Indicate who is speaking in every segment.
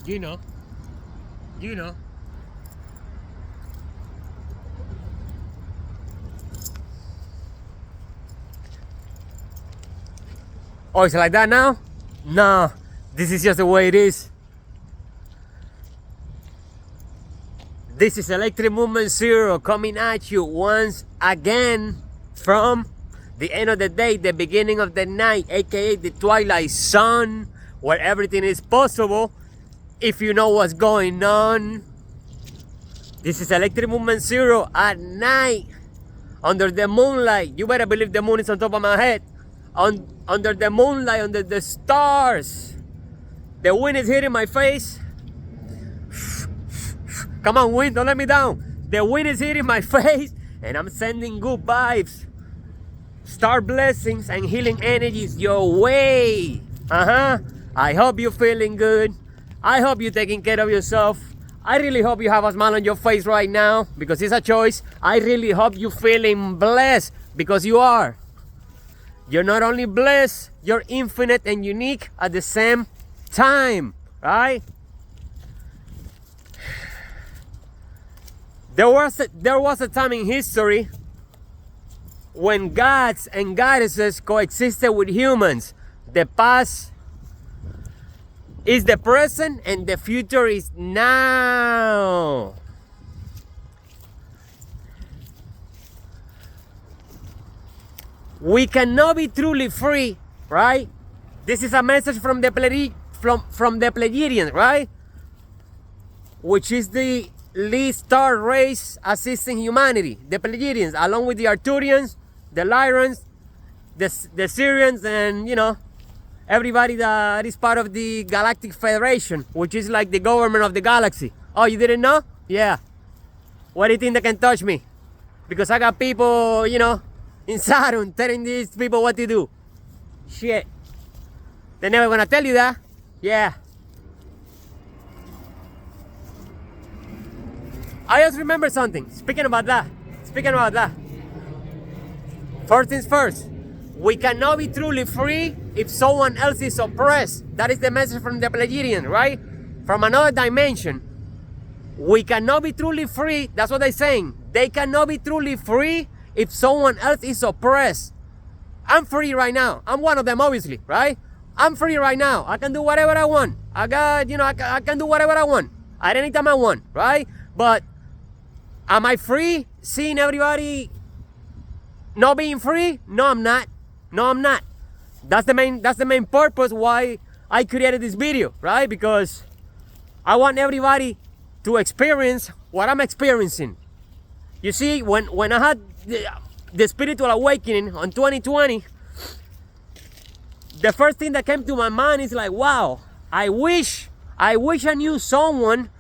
Speaker 1: You know. You know. Oh, it's like that now? No, this is just the way it is. This is Electric Movement Zero coming at you once again from the end of the day, the beginning of the night, aka the twilight zone, where everything is possible if you know what's going on. This is Electric Movement Zero at night, under the moonlight. You better believe the moon is on top of my head. Under the moonlight, under the stars. The wind is hitting my face. Come on, wind, don't let me down. The wind is hitting my face, and I'm sending good vibes, star blessings, and healing energies your way. I hope you're feeling good. I hope you're taking care of yourself. I really hope you have a smile on your face right now, because it's a choice. I really hope you're feeling blessed, because you are. You're not only blessed, you're infinite and unique at the same time, right? There was a time in history when gods and goddesses coexisted with humans. The past is the present and the future is now. We cannot be truly free, right? This is a message from the Pleiadians, right? Which is the lead star race assisting humanity. The Pleiadians, along with the Arcturians, the Lyrans, the Syrians, and everybody that is part of the Galactic Federation, which is like the government of the galaxy. Oh, you didn't know? Yeah. What do you think they can touch me? Because I got people, in Saturn telling these people what to do. Shit. They're never gonna tell you that. Yeah. I just remember something. Speaking about that. First things first. We cannot be truly free if someone else is oppressed. That is the message from the Pleiadian, right? From another dimension. We cannot be truly free. That's what they're saying. They cannot be truly free if someone else is oppressed. I'm free right now. I'm one of them, obviously, right? I'm free right now. I can do whatever I want. I can do whatever I want at any time I want, right? But am I free seeing everybody not being free? No, I'm not. That's the main purpose why I created this video, right? Because I want everybody to experience what I'm experiencing. You see, when I had the spiritual awakening on 2020, the first thing that came to my mind is like, wow, I wish I knew someone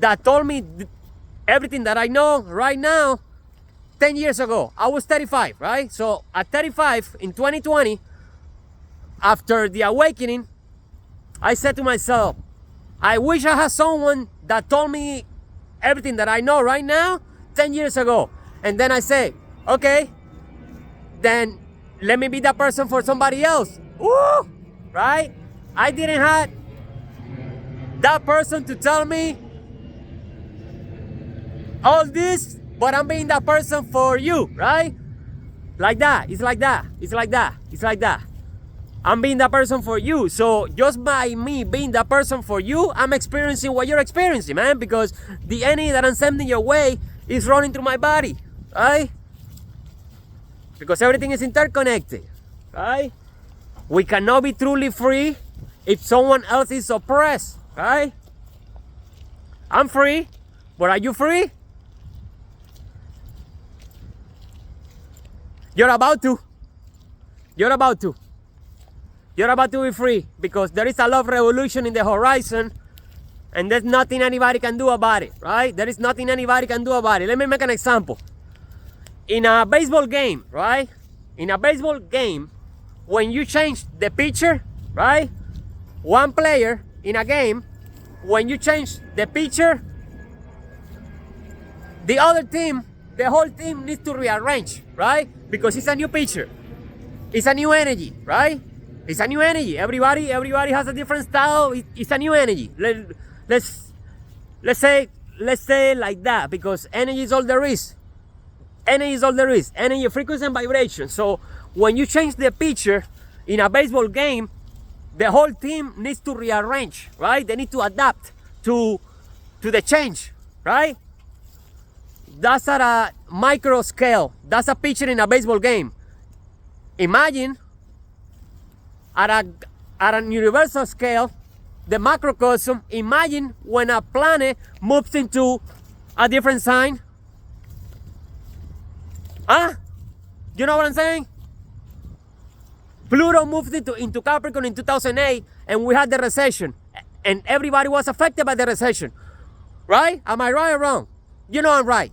Speaker 1: that told me everything that I know right now 10 years ago. I was 35, right? So at 35 in 2020, after the awakening, I said to myself, I wish I had someone that told me everything that I know right now 10 years ago. And then I say, okay, then let me be that person for somebody else. Woo! Right? I didn't have that person to tell me all this, but I'm being that person for you, right? Like that. It's like that. I'm being that person for you. So just by me being that person for you, I'm experiencing what you're experiencing, man, because the energy that I'm sending your way is running through my body, right? Because everything is interconnected, right? We cannot be truly free if someone else is oppressed, right? I'm free, but are you free? You're about to be free, because there is a love revolution in the horizon, and there's nothing anybody can do about it, right? There is nothing anybody can do about it. Let me make an example. In a baseball game, right? In a baseball game, when you change the pitcher, right? One player in a game, when you change the pitcher, the other team, the whole team needs to rearrange, right? Because it's a new pitcher. It's a new energy, right? It's a new energy. Everybody has a different style. It's a new energy. let's let's say like that, because energy is all there is. Energy is all there is. Energy, frequency, and vibration. So when you change the pitcher in a baseball game, the whole team needs to rearrange, right? They need to adapt to the change, right? That's at a micro scale. That's a pitcher in a baseball game. Imagine at an universal scale, the macrocosm. Imagine when a planet moves into a different sign. Huh? You know what I'm saying? Pluto moved into Capricorn in 2008, and we had the recession, and everybody was affected by the recession, right? Am I right or wrong? You know I'm right.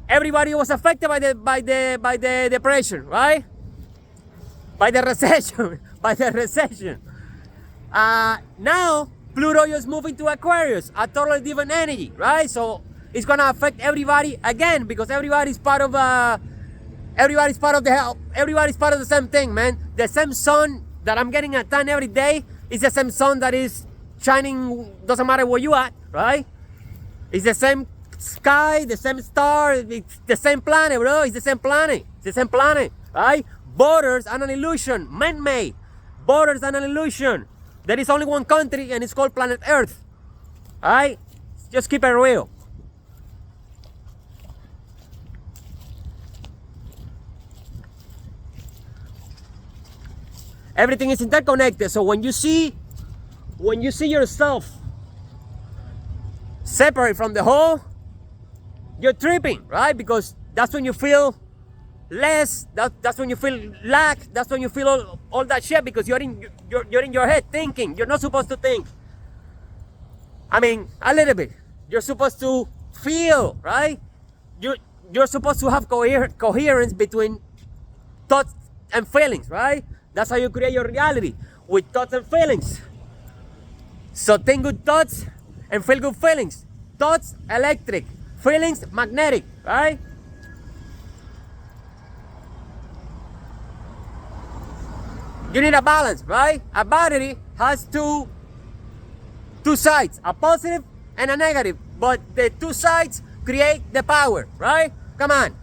Speaker 1: Everybody was affected by the depression, right? By the recession, by the recession. Now Pluto just moving to Aquarius, a totally different energy, right? So it's gonna affect everybody again, because everybody's part of the same thing, man. The same sun that I'm getting a tan every day is the same sun that is shining, doesn't matter where you at, right? It's the same sky, the same star, it's the same planet, bro. It's the same planet. It's the same planet, right? Borders are an illusion, man-made. Borders are an illusion. There is only one country, and it's called planet Earth. All right? Just keep it real. Everything is interconnected. So when you see yourself separate from the whole, you're tripping, right? Because that's when you feel less. That's when you feel lack. That's when you feel all that shit, because you're in your head thinking. You're not supposed to think. I mean, a little bit. You're supposed to feel, right? You're supposed to have coherence between thoughts and feelings, right? That's how you create your reality, with thoughts and feelings. So think good thoughts and feel good feelings. Thoughts, electric. Feelings, magnetic, right? You need a balance, right? A battery has two sides, a positive and a negative. But the two sides create the power, right? Come on.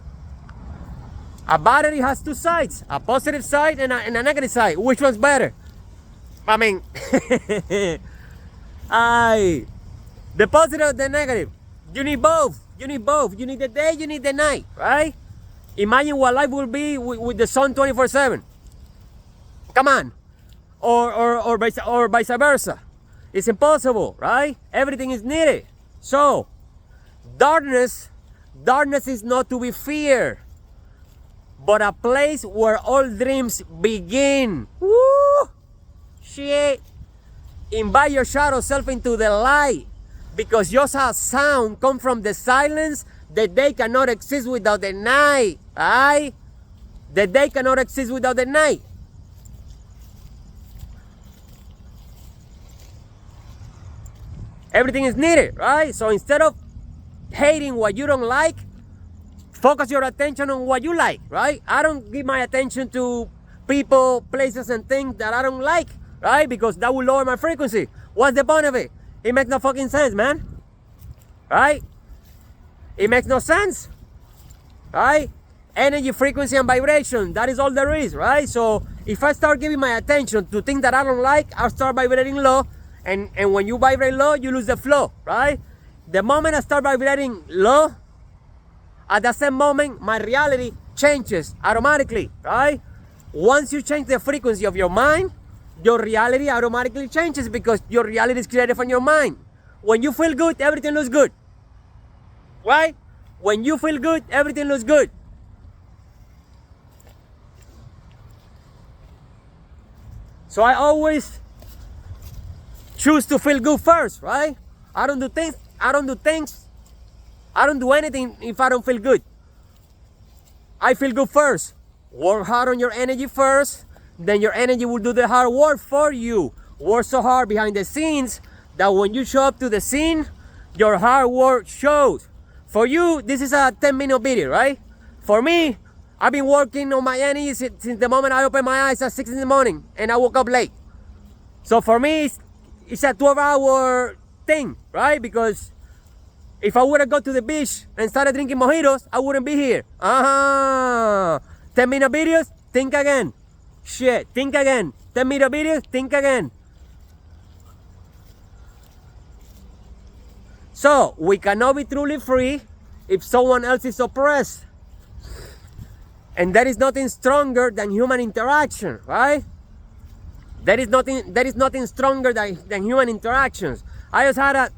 Speaker 1: A battery has two sides, a positive side and a negative side. Which one's better? I mean, the positive or the negative. You need both. You need both. You need the day, you need the night, right? Imagine what life will be with the sun 24/7. Come on. Or vice versa. It's impossible, right? Everything is needed. So, darkness is not to be feared, but a place where all dreams begin. Woo! Shit. Invite your shadow self into the light, because just as sound comes from the silence, the day cannot exist without the night. Right? The day cannot exist without the night. Everything is needed, right? So instead of hating what you don't like, focus your attention on what you like, right? I don't give my attention to people, places, and things that I don't like, right? Because that will lower my frequency. What's the point of it? It makes no fucking sense, man. Right? It makes no sense. Right? Energy, frequency, and vibration. That is all there is, right? So if I start giving my attention to things that I don't like, I'll start vibrating low. And when you vibrate low, you lose the flow, right? The moment I start vibrating low, at that same moment, my reality changes automatically, right? Once you change the frequency of your mind, your reality automatically changes, because your reality is created from your mind. When you feel good, everything looks good, right? When you feel good, everything looks good. So I always choose to feel good first, right? I don't do anything if I don't feel good. I feel good first. Work hard on your energy first, then your energy will do the hard work for you. Work so hard behind the scenes that when you show up to the scene, your hard work shows. For you, this is a 10-minute video, right? For me, I've been working on my energy since the moment I opened my eyes at 6 in the morning and I woke up late. So for me, it's a 12-hour thing, right? Because if I would have gone to the beach and started drinking mojitos, I wouldn't be here. 10-minute videos, think again. Shit, think again. 10-minute videos, think again. So, we cannot be truly free if someone else is oppressed. And there is nothing stronger than human interaction, right? There is nothing stronger than human interactions. I just had a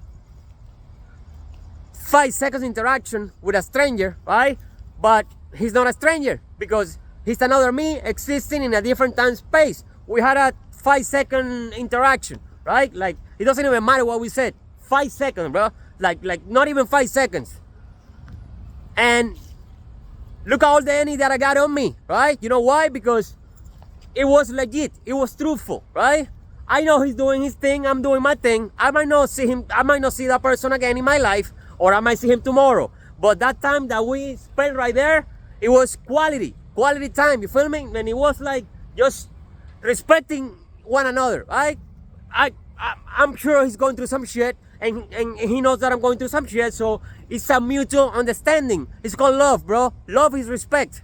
Speaker 1: 5 seconds interaction with a stranger, right? But he's not a stranger because he's another me existing in a different time space. We had a 5-second interaction, right? Like, it doesn't even matter what we said. 5 seconds, bro. Like not even 5 seconds. And look at all the energy that I got on me, right? You know why? Because it was legit. It was truthful, right? I know he's doing his thing. I'm doing my thing. I might not see him. I might not see that person again in my life, or I might see him tomorrow. But that time that we spent right there, it was quality time. You feel me? And it was like just respecting one another, right? I'm sure he's going through some shit, and he knows that I'm going through some shit. So it's a mutual understanding. It's called love, bro. Love is respect,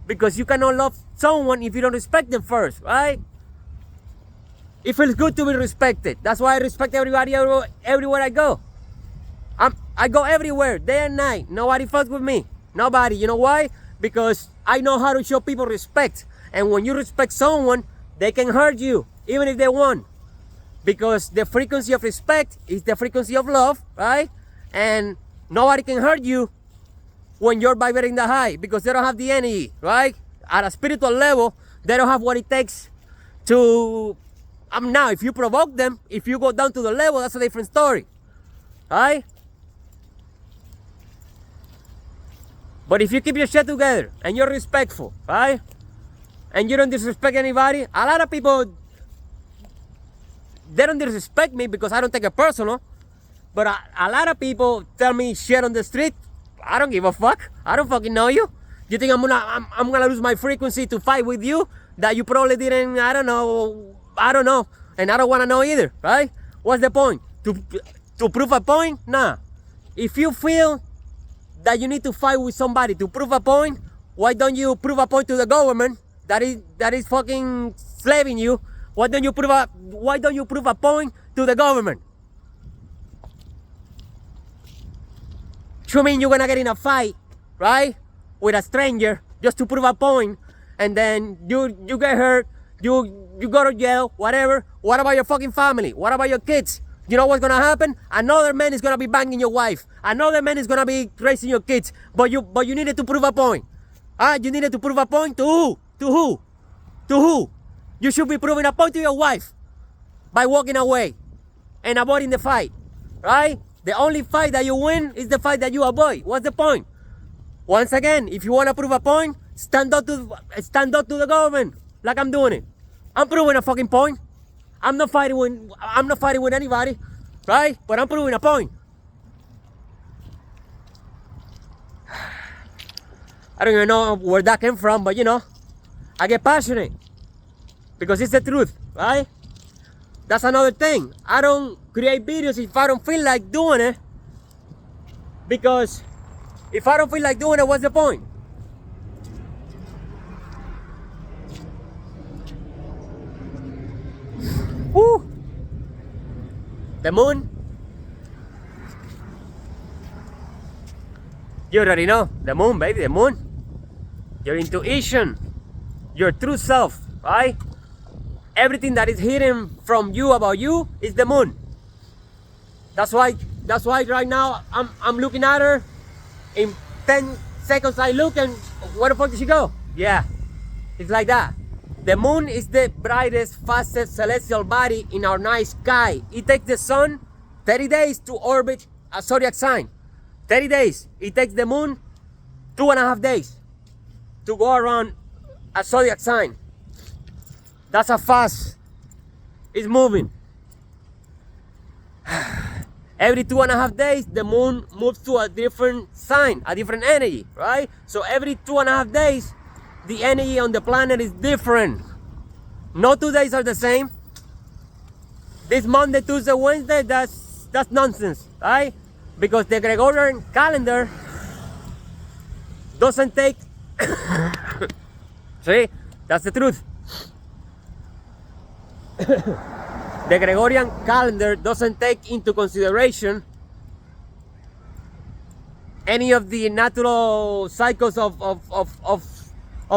Speaker 1: because you cannot love someone if you don't respect them first, right? It feels good to be respected. That's why I respect everybody everywhere I go. I go everywhere, day and night. Nobody fucks with me. Nobody. You know why? Because I know how to show people respect. And when you respect someone, they can hurt you, even if they want. Because the frequency of respect is the frequency of love, right? And nobody can hurt you when you're vibrating the high, because they don't have the energy, right? At a spiritual level, they don't have what it takes to... now, if you provoke them, if you go down to the level, that's a different story, right? But if you keep your shit together and you're respectful, right? And you don't disrespect anybody, a lot of people, they don't disrespect me because I don't take it personal. But a lot of people tell me shit on the street. I don't give a fuck. I don't fucking know you. You think I'm gonna lose my frequency to fight with you that you probably didn't? I don't know, and I don't want to know either, right? What's the point? To prove a point? Nah. If you feel that you need to fight with somebody to prove a point, why don't you prove a point to the government that is fucking slaving you? Why don't you prove a point to the government? You mean you're gonna get in a fight, right, with a stranger just to prove a point, and then you get hurt, you go to jail, whatever? What about your fucking family? What about your kids? You know what's gonna happen? Another man is gonna be banging your wife. Another man is gonna be raising your kids. But you needed to prove a point. You needed to prove a point to who? To who? To who? You should be proving a point to your wife by walking away and avoiding the fight, right? The only fight that you win is the fight that you avoid. What's the point? Once again, if you wanna prove a point, stand up to the government like I'm doing it. I'm proving a fucking point. I'm not fighting with anybody, right? But I'm proving a point. I don't even know where that came from, but you know, I get passionate because it's the truth, right? That's another thing. I don't create videos if I don't feel like doing it, because if I don't feel like doing it, what's the point? Woo! The moon. You already know. The moon, baby, the moon. Your intuition. Your true self, right? Everything that is hidden from you about you is the moon. That's why right now I'm looking at her. In 10 seconds I look, and where the fuck did she go? Yeah. It's like that. The moon is the brightest, fastest celestial body in our night sky. It takes the sun 30 days to orbit a zodiac sign. 30 days. It takes the moon 2.5 days to go around a zodiac sign. That's how fast it's moving. Every 2.5 days, the moon moves to a different sign, a different energy, right? So every 2.5 days, the energy on the planet is different. No 2 days are the same. This Monday, Tuesday, Wednesday, that's that's nonsense, right? Because the Gregorian calendar doesn't take. See, that's the truth. The Gregorian calendar doesn't take into consideration any of the natural cycles of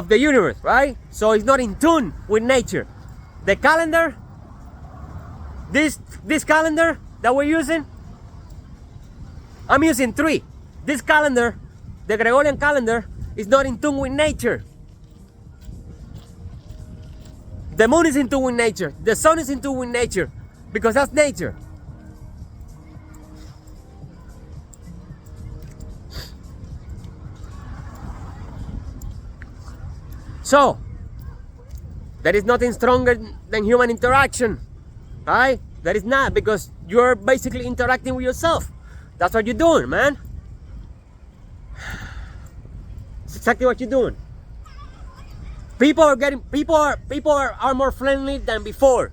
Speaker 1: the universe, right? So it's not in tune with nature. The calendar, this calendar that we're using, I'm using 3. This calendar, the Gregorian calendar, is not in tune with nature. The moon is in tune with nature. The sun is in tune with nature, because that's nature. So, there is nothing stronger than human interaction, right? There is not, because you're basically interacting with yourself. That's what you're doing, man. It's exactly what you're doing. People are more friendly than before.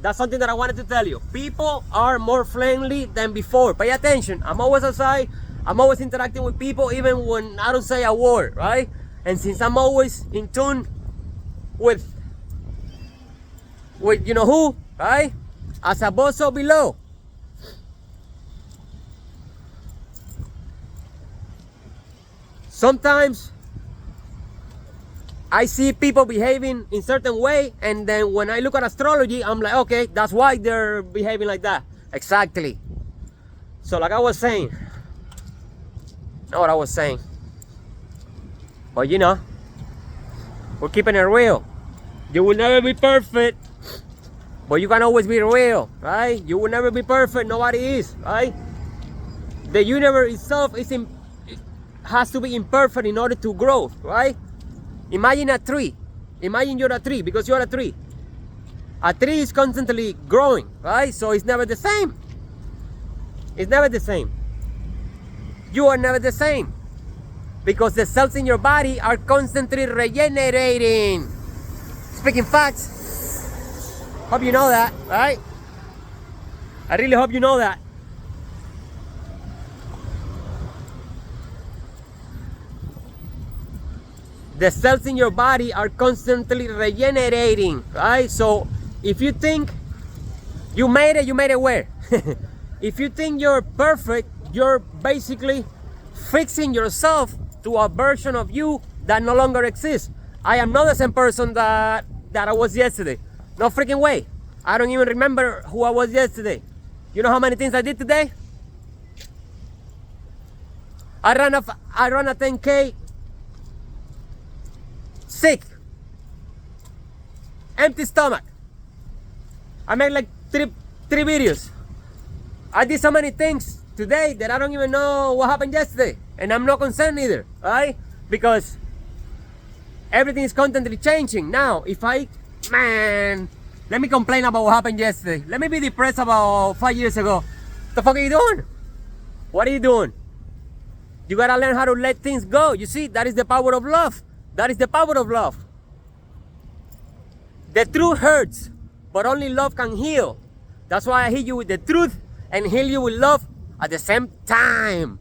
Speaker 1: That's something that I wanted to tell you. People are more friendly than before. Pay attention. I'm always outside. I'm always interacting with people, even when I don't say a word, right? And since I'm always in tune with you know who, right? As above, so below. Sometimes I see people behaving in certain way, and then when I look at astrology, I'm like, okay, that's why they're behaving like that. Exactly. So like I was saying, not what I was saying, but you know, we're keeping it real. You will never be perfect, but you can always be real, right? You will never be perfect. Nobody is, right? The universe itself has to be imperfect in order to grow, right? Imagine a tree. Imagine you're a tree, because you're a tree. A tree is constantly growing, right? So it's never the same. It's never the same. You are never the same, because the cells in your body are constantly regenerating. Speaking facts. Hope you know that, right? I really hope you know that. The cells in your body are constantly regenerating, right? So if you think you made it where? If you think you're perfect, you're basically fixing yourself to a version of you that no longer exists. I am not the same person that I was yesterday. No freaking way. I don't even remember who I was yesterday. You know how many things I did today? I ran a 10K sick, empty stomach. I made like three videos. I did so many things today that I don't even know what happened yesterday, and I'm not concerned either, right? Because everything is constantly changing. Now, let me complain about what happened yesterday. Let me be depressed about 5 years ago. What the fuck are you doing? What are you doing? You gotta learn how to let things go. You see, that is the power of love. That is the power of love. The truth hurts, but only love can heal. That's why I hit you with the truth and heal you with love at the same time.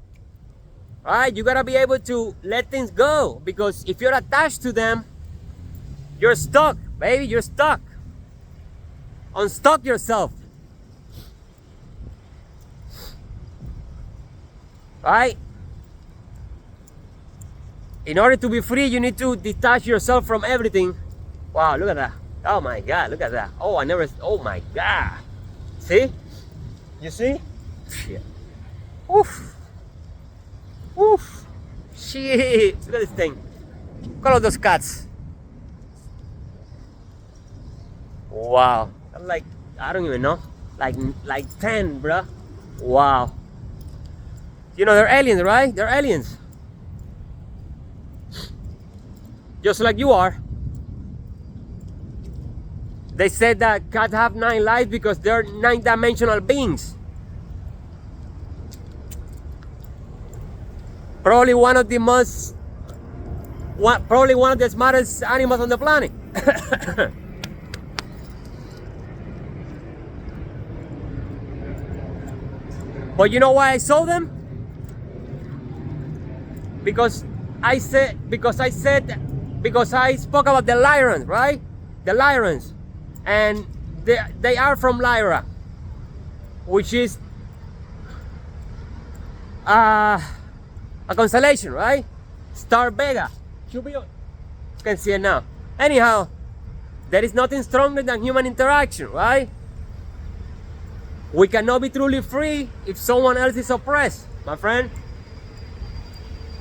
Speaker 1: Alright, you gotta be able to let things go, because if you're attached to them, you're stuck, baby, you're stuck. Unstuck yourself. Right? In order to be free, you need to detach yourself from everything. Wow, look at that. Oh my God, look at that. Oh my God. See? You see? Shit. Oof. Oof. Shit. Look at this thing. Look at all those cats. Wow. I'm like, I don't even know. Like 10, bruh. Wow. You know, they're aliens, right? They're aliens. Just like you are. They said that cats have 9 lives because they're 9-dimensional beings. Probably one of the smartest animals on the planet. But you know why I sold them? Because I spoke about the Lyrans, right? The Lyrans. And they are from Lyra, which is a constellation, right? Star Vega. You can see it now. Anyhow, there is nothing stronger than human interaction, right? We cannot be truly free if someone else is oppressed, my friend.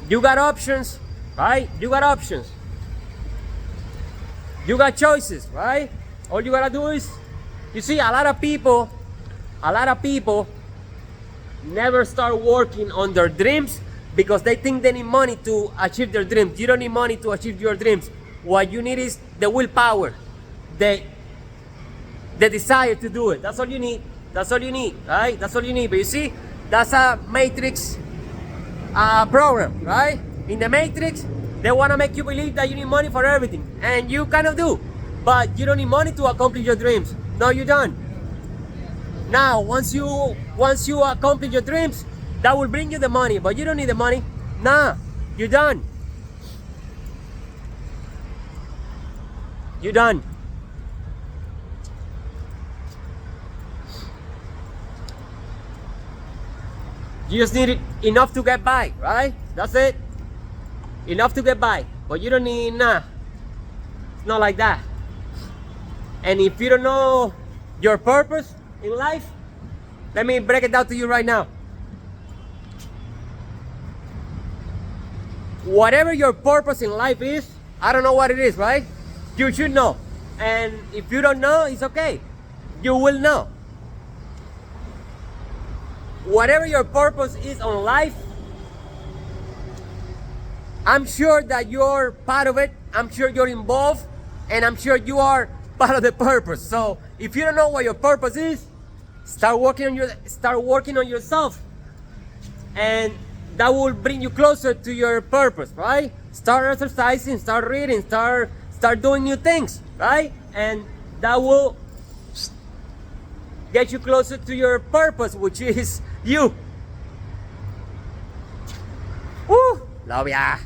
Speaker 1: You got options, right? You got options. You got choices, right? All you gotta do is, you see, a lot of people never start working on their dreams because they think they need money to achieve their dreams. You don't need money to achieve your dreams. What you need is the willpower, the desire to do it. That's all you need. That's all you need, right? That's all you need. But you see, that's a matrix program, right? In the matrix, they want to make you believe that you need money for everything, and you kind of do, but you don't need money to accomplish your dreams. No, you don't. Now, once you accomplish your dreams, that will bring you the money, but you don't need the money. Nah, you're done. You're done. You just need enough to get by, right? That's it. Enough to get by. But you don't need, nah. It's not like that. And if you don't know your purpose in life, let me break it down to you right now. Whatever your purpose in life is, I don't know what it is, right? You should know. And if you don't know, it's okay. You will know. Whatever your purpose is on life, I'm sure that you're part of it. I'm sure you're involved, and I'm sure you are part of the purpose. So if you don't know what your purpose is, start working on yourself, and that will bring you closer to your purpose, right? Start exercising, start reading, start doing new things, right? And that will get you closer to your purpose, which is you. Woo! Love ya.